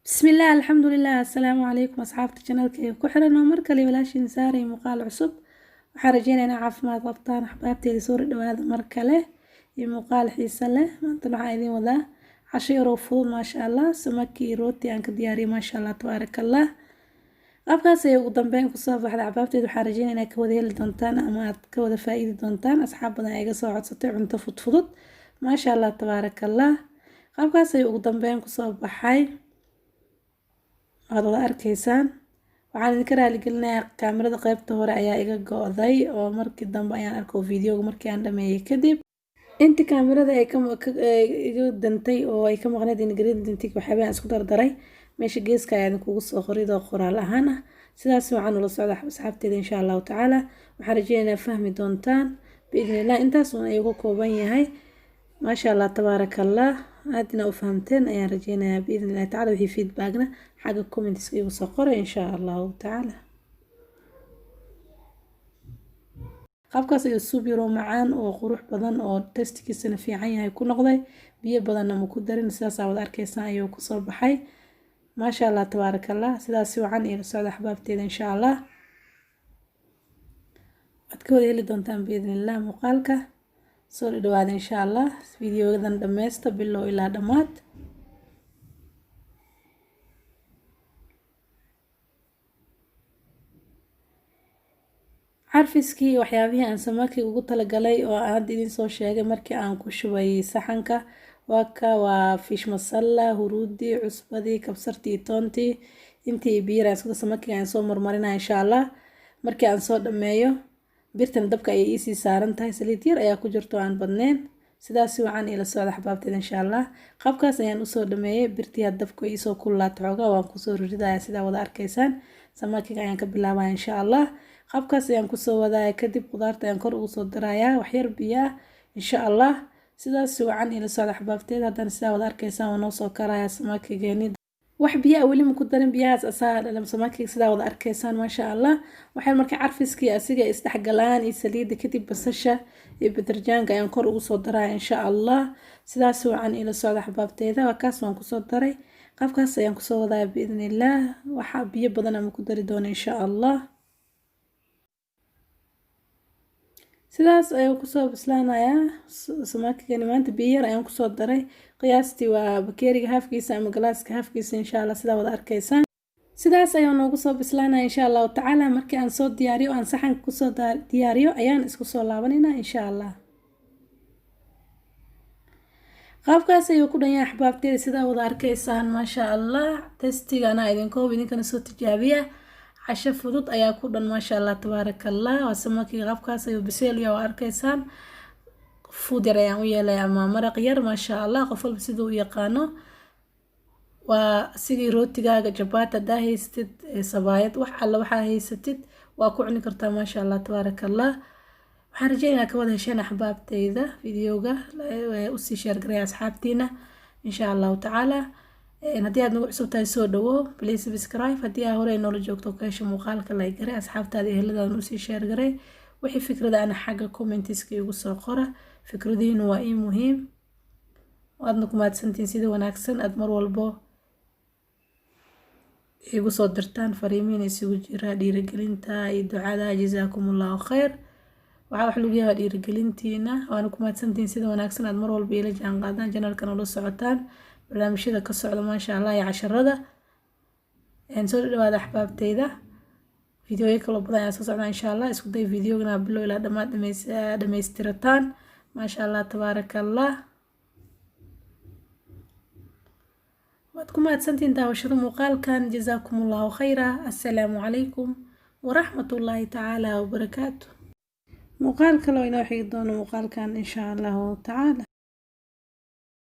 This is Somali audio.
بسم الله الحمد لله السلام عليكم أصحابتي channelkayga ku xiran oo mar kale walaashiin saaray muuqaal cusub waxaan rajeynayaa caafimaad qabtaan axbaabteyda soo dhawaada mar kale iyo muuqaal xiiso leh maanta waxaan idin wadaa casho yar oo fudud maasha Allah samaki iyo rooti aan ka diyaariyay maasha Allah tabaarakallah qaabkaas ay ugu dambeyn ku soo baxday axbaabteyda waxaan rajeynayaa inaad ka wada heli doontaan ama aad ka wada faa'iidi doontaan asxaab badan ay iga soo codsatay cunto fudud maasha Allah tabaarakallah qaabkaas ay ugu dambeyn ku soo baxay waad wada arkaysaan waxaan idinka raali gelinayaa kaamirada qaybta hore ayaa iga go'day oo markii dambe ayaan arkay videoga markii aan dhameeyay kadib inta kaamirada ay iga dantay oo ay ka maqnayd ingredient waxyaabaan isku dardaray meesha geeska ayaan kugu soo qoridoo qoraal ahaan ah sidaas waxaan ula socdaa asxaabteeda insha Allah taala waxaan rajeynayaa fahmi doontaan biidnillah intaas oo ay ugu kooban yahay maasha Allah tabaarakallah aadna u fahamteen ayaan rajeynayaa biidnillah taala wixii feedbackna xagga comments igu soo qoray insha Allah taala qaabkaas ayuu subiro macaan oo qurux badan oo tastigiisana fiican yahay ku noqday biyo badanna ma ku darin sidaas aad arkaysaan ayuu ku soo baxay maasha Allah tabaarakallah sidaas wacan iyo socod axbaabteeda insha Allah waad ka wada heli doontaan biidnillah muuqaalka soo dhawaada insha Allah videogadan dhameysta bilow ilaa dhamaad carfiskii waxyaabihii aan samaki ugu talagalay oo aan idin soo sheegay markii aan ku shubay saxanka waa fish masala huruudi cusbadii kabsartii toontii intii biir aan isku samaki aan soo marmarinaa insha Allah markii aan soo dhameeyo birtan dabka ay ii sii saaran tahay saliid yar ayaa ku jirto aan badneen sidaas wacan ila socda axbaabteeda insha Allah qaabkaas ayaan u soo dhameeyay birtii dabka ii soo kulaato xogaa waan ku soo ridayaa sida wada arkaysaan samakiga ayaan ka bilaabaa insha Allah qaabkaas ayaan ku soo wadaaya kadib qudaarta ayaan kor ugu soo darayaa wax yar biyo ah insha Allah sidaas wacan ila socda axbaabteeda haddana sida wada arkaysaan waa noo soo karaya samakigeeni wax biyo wali ma ku darin biyahaas asaa dhalam samakiga sida wada arkaysaan maasha Allah waxay markay carfiskii asiga isdhexgalaan iyo saliida kadib basasha iyo badarjaanka ayaan kor ugu soo darayaa insha Allah sidaas wacan ila socda axbaabteeda waa kaas waan ku soo daray qaabkaas ayaan ku soo wadaaya biidnillah waxa biyo badan ama ku dari doona insha Allah sidaas ayuu ku soo bislaanayaa samakiga maanta biyo yar ayaan ku soo daray qiyaastii waa bakeeriga halfkiisa ama galaaska halfkiisa insha Allah sida wada arkaysaan sidaas ayuu noogu soo bislaanayaa insha Allah taala markii aan soo diyaariyo aan saxanka ku soo diyaariyo ayaan isku soo laabanayna insha Allah qaabkaas ayuu ku dhanyahay axbaabteeda sida wada arkaysaan maasha Allah testigana idinkoo idinkana soo tijaabiya casho fudud ayaa ku dhan maasha Allah tabaarakallah waa samakiga qaabkaas ayuu biseel iyo arkaysaan food yar ayaan u yeelay ama maraq yar maasha Allah qof walba siduu u yaqaano waa sidii rootigaaga jabaata haystid sabaayad wax alla waxa haysatid waa ku cuni kartaa maasha Allah tabaarakallah waxaan rajeynayaa ka wada hesheen axbaabteyda videoga u sii share gareeya asxaabtiina insha Allah taala haddii aad nagu cusub tahay soo dhawo please subscribe haddii aad hore noola joogto ka hesho muuqaalka like garay asxaabtaada eheladaada u sii share garay wixii fikrada ana xagga comments-ka igu soo qora fikradihiina waa ii muhiim waadna ku mahadsantiin sida wanaagsan aad mar walbo igu soo dirtaan fariimiin isugu jira dhiirigelinta iyo ducada jazaakumullahu khayr waxaa wax lagu yaabaa dhiirigelintiina waana ku mahadsantiin sida wanaagsan aad mar walba ila jaan qaadaan channelkan ula socotaan barnaamijyada ka socda maasha Allah iyo casharada aan soo dhawaada axbaabteyda videoyo kala badan ayaa soo socda insha Allah isku day videogana bilow ilaa dhamaad dhameystirataan maasha Allah tabaarakallah waad ku mahadsantiin daawashada muuqaalkan jazaakumullahu khayra assalaamu calaykum waraxmatullaahi tacaala wabarakaatuh muuqaal kale oo inoo xigi doono muuqaalkan insha Allah tacaala